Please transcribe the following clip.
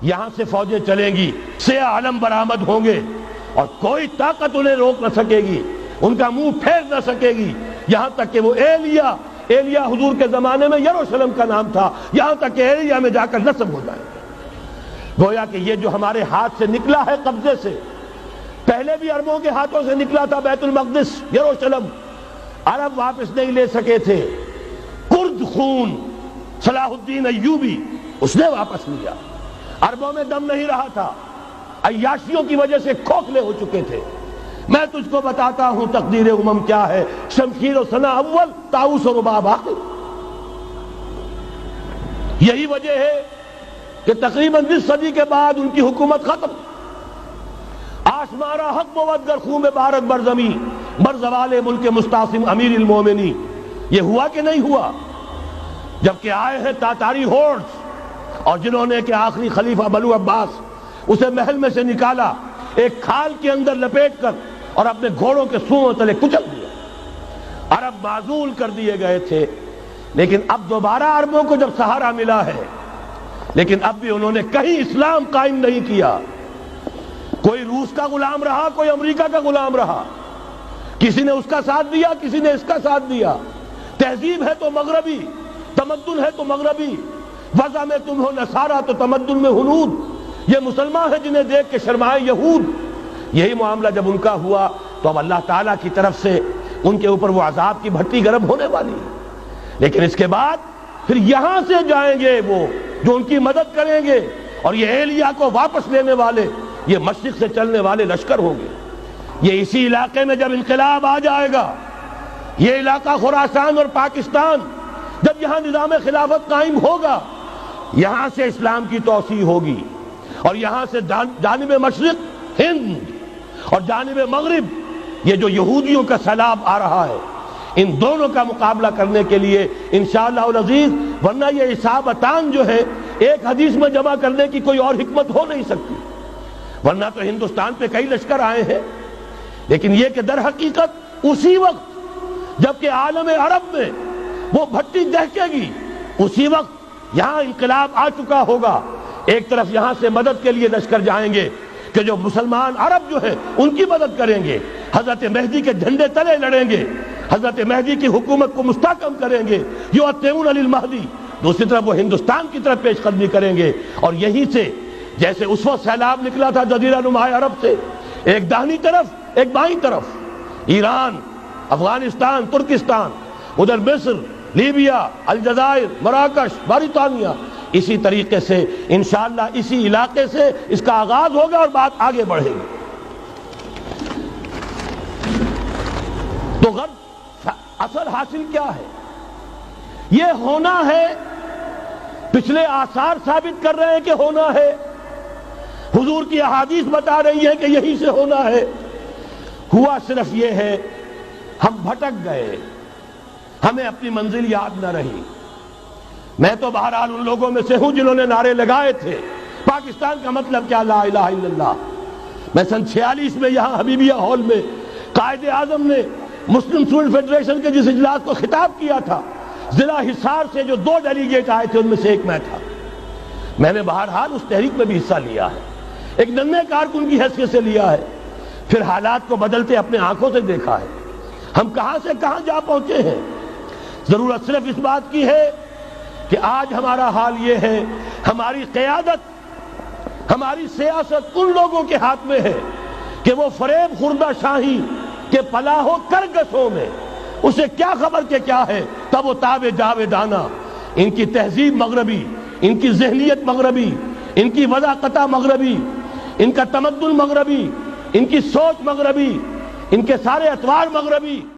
یہاں سے فوجیں چلیں گی، سیاہ علم برآمد ہوں گے اور کوئی طاقت انہیں روک نہ سکے گی، ان کا منہ پھیر نہ سکے گی، یہاں تک کہ وہ ایلیا حضور کے زمانے میں یروشلم کا نام تھا، یہاں تک کہ ایلیا میں جا کر نصب ہو جائے گا۔ گویا کہ یہ جو ہمارے ہاتھ سے نکلا ہے قبضے سے، پہلے بھی عربوں کے ہاتھوں سے نکلا تھا بیت المقدس، یروشلم، عرب واپس نہیں لے سکے تھے، کرد خون صلاح الدین ایوبی اس نے واپس لیا، عربوں میں دم نہیں رہا تھا، عیاشیوں کی وجہ سے کھوکھلے ہو چکے تھے۔ میں تجھ کو بتاتا ہوں تقدیر امم کیا ہے، شمشیر و ثنا اول، طاؤس و رباب آخر۔ یہی وجہ ہے کہ تقریباً 20 صدی کے بعد ان کی حکومت ختم۔ آشمارا حق بود گر خون بارد بر زمین، بر زوال ملک مستعصم امیر المومنین۔ یہ ہوا کہ نہیں ہوا؟ جبکہ آئے ہیں تاتاری ہورڈز، اور جنہوں نے کہ آخری خلیفہ بنو عباس اسے محل میں سے نکالا، ایک کھال کے اندر لپیٹ کر اور اپنے گھوڑوں کے سوؤں تلے کچل دیا۔ عرب معزول کر دیے گئے تھے، لیکن اب دوبارہ عربوں کو جب سہارا ملا ہے، لیکن اب بھی انہوں نے کہیں اسلام قائم نہیں کیا۔ کوئی روس کا غلام رہا، کوئی امریکہ کا غلام رہا، کسی نے اس کا ساتھ دیا، کسی نے اس کا ساتھ دیا۔ تہذیب ہے تو مغربی، تمدن ہے تو مغربی، وضع میں تم ہو نصارہ تو تمدن میں ہنود۔ یہ مسلمان ہیں جنہیں دیکھ کے شرمائے یہود۔ یہی معاملہ جب ان کا ہوا تو اب اللہ تعالیٰ کی طرف سے ان کے اوپر وہ عذاب کی بھٹی گرم ہونے والی ہے۔ لیکن اس کے بعد پھر یہاں سے جائیں گے وہ جو ان کی مدد کریں گے، اور یہ ایلیا کو واپس لینے والے یہ مشرق سے چلنے والے لشکر ہوں گے۔ یہ اسی علاقے میں جب انقلاب آ جائے گا، یہ علاقہ خراسان اور پاکستان، جب یہاں نظام خلافت قائم ہوگا، یہاں سے اسلام کی توسیع ہوگی، اور یہاں سے جانب مشرق ہند اور جانب مغرب یہ جو یہودیوں کا سیلاب آ رہا ہے، ان دونوں کا مقابلہ کرنے کے لیے انشاءاللہ العزیز، ورنہ یہ اصابتان جو ہے ایک حدیث میں جمع کرنے کی کوئی اور حکمت ہو نہیں سکتی، ورنہ تو ہندوستان پہ کئی لشکر آئے ہیں۔ لیکن یہ کہ در حقیقت اسی وقت جبکہ عالم عرب میں وہ بھٹی دہکے گی، اسی وقت یہاں انقلاب آ چکا ہوگا۔ ایک طرف یہاں سے مدد کے لیے لشکر جائیں گے کہ جو مسلمان عرب جو ہے ان کی مدد کریں گے، حضرت مہدی کے جھنڈے تلے لڑیں گے، حضرت مہدی کی حکومت کو مستحکم کریں گے، یؤتمون للمہدی۔ دوسری طرف وہ ہندوستان کی طرف پیش قدمی کریں گے، اور یہیں سے جیسے اس وقت سیلاب نکلا تھا جزیرہ نما عرب سے، ایک داہنی طرف ایک بائیں طرف، ایران، افغانستان، ترکستان، ادھر مصر، لیبیا، الجزائر، مراکش، موریطانیہ، اسی طریقے سے انشاءاللہ اسی علاقے سے اس کا آغاز ہوگا اور بات آگے بڑھے گی۔ تو غرب اثر حاصل کیا ہے؟ یہ ہونا ہے، پچھلے آثار ثابت کر رہے ہیں کہ ہونا ہے، حضور کی احادیث بتا رہی ہے کہ یہی سے ہونا ہے۔ ہوا صرف یہ ہے ہم بھٹک گئے، ہمیں اپنی منزل یاد نہ رہی۔ میں تو بہرحال ان لوگوں میں سے ہوں جنہوں نے نعرے لگائے تھے پاکستان کا مطلب کیا، لا الہ الا اللہ۔ میں سن 46 میں یہاں حبیبیہ ہال میں قائد اعظم نے مسلم اسٹوڈنٹ فیڈریشن کے جس اجلاس کو خطاب کیا تھا، ضلع حصار سے جو 2 ڈیلیگیٹ آئے تھے ان میں سے ایک میں تھا۔ میں نے بہرحال اس تحریک میں بھی حصہ لیا ہے، ایک ننھے کارکن کی حیثیت سے لیا ہے، پھر حالات کو بدلتے اپنے آنکھوں سے دیکھا ہے، ہم کہاں سے کہاں جا پہنچے ہیں۔ ضرورت صرف اس بات کی ہے کہ آج ہمارا حال یہ ہے، ہماری قیادت، ہماری سیاست ان لوگوں کے ہاتھ میں ہے کہ وہ فریب خوردہ شاہی کے پلاح و کرگسوں میں اسے کیا خبر کہ کیا ہے، تب وہ تاب جاویدانہ۔ ان کی تہذیب مغربی، ان کی ذہنیت مغربی، ان کی وضاقتہ مغربی، ان کا تمدن مغربی، ان کی سوچ مغربی، ان کے سارے اطوار مغربی۔